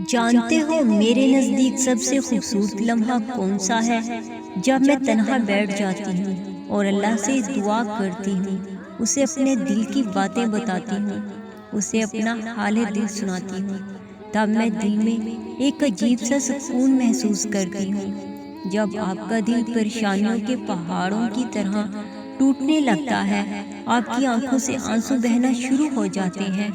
جانتے ہو میرے نزدیک سب سے خوبصورت لمحہ کون سا ہے؟ جب میں تنہا بیٹھ جاتی ہوں اور اللہ سے دعا کرتی ہوں، اسے اپنے دل کی باتیں بتاتی ہوں، اسے اپنا حال دل سناتی ہوں، تب میں دل میں ایک عجیب سا سکون محسوس کرتی ہوں۔ جب آپ کا دل پریشانیوں کے پہاڑوں کی طرح ٹوٹنے لگتا ہے، آپ کی آنکھوں سے آنسو بہنا شروع ہو جاتے ہیں،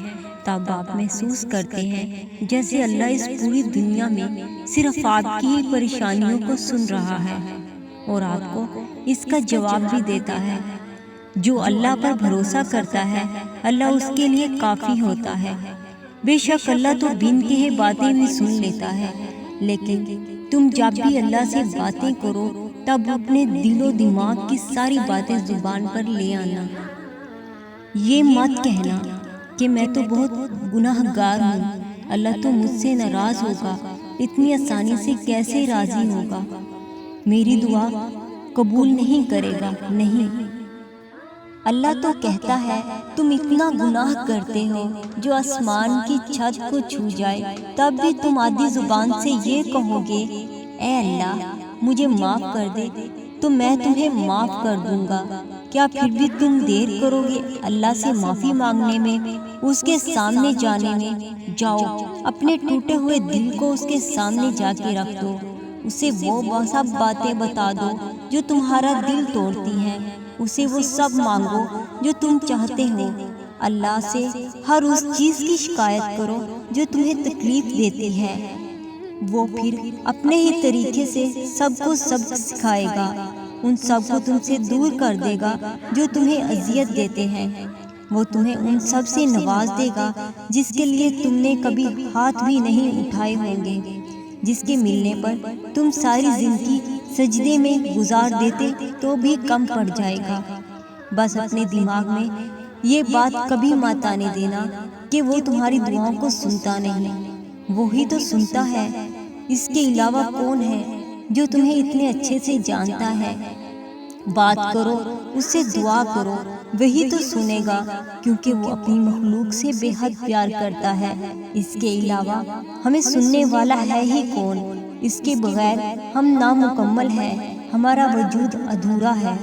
تب آپ محسوس کرتے ہیں جیسے اللہ اس پوری دنیا میں صرف آپ کی ہی پریشانیوں کو سن رہا ہے اور آپ کو اس کا جواب بھی دیتا ہے۔ جو اللہ پر بھروسہ کرتا ہے، اللہ اس کے لیے کافی ہوتا ہے۔ بے شک اللہ تو بن کہے باتیں بھی سن لیتا ہے، لیکن تم جب بھی اللہ سے باتیں کرو تب اپنے دل و دماغ کی ساری باتیں زبان پر لے آنا۔ یہ مت کہنا کہ میں تو بہت گناہ گار ہوں، اللہ تو مجھ سے ناراض ہوگا، اتنی آسانی سے کیسے راضی ہوگا، میری دعا قبول نہیں کرے گا۔ نہیں، اللہ تو کہتا ہے تم اتنا گناہ کرتے ہو جو آسمان کی چھت کو چھو جائے، تب بھی تم آدھی زبان سے یہ کہو گے اے اللہ مجھے معاف کر دے تو میں تمہیں معاف کر دوں گا۔ کیا پھر بھی تم دیر کرو گے اللہ سے معافی مانگنے میں، اس کے سامنے جانے میں؟ جاؤ اپنے ٹوٹے ہوئے دل کو اس کے سامنے جا کے رکھ دو، اسے وہ سب باتیں بتا دو جو تمہارا دل توڑتی ہیں، اسے وہ سب مانگو جو تم چاہتے ہو۔ اللہ سے ہر اس چیز کی شکایت کرو جو تمہیں تکلیف دیتی ہے، وہ پھر اپنے ہی طریقے سے سب کو سبق سکھائے گا، ان سب کو تم سے دور کر دے گا جو تمہیں اذیت دیتے ہیں، وہ تمہیں ان سب سے نواز دے گا جس کے لیے تم نے کبھی ہاتھ بھی نہیں اٹھائے ہوں گے، جس کے ملنے پر تم ساری زندگی سجدے میں گزار دیتے تو بھی کم پڑ جائے گا۔ بس اپنے دماغ میں یہ بات کبھی مت آنے دینا کہ وہ تمہاری دعاؤں کو سنتا نہیں، وہی تو سنتا ہے، اس کے علاوہ کون ہے جو تمہیں اتنے اچھے سے جانتا ہے؟ بات کرو، اس سے دعا کرو، وہی تو سنے گا، کیونکہ وہ اپنی مخلوق سے بے حد پیار کرتا ہے۔ اس کے علاوہ ہمیں سننے والا ہے ہی کون؟ اس کے بغیر ہم نامکمل ہیں، ہمارا وجود ادھورا ہے۔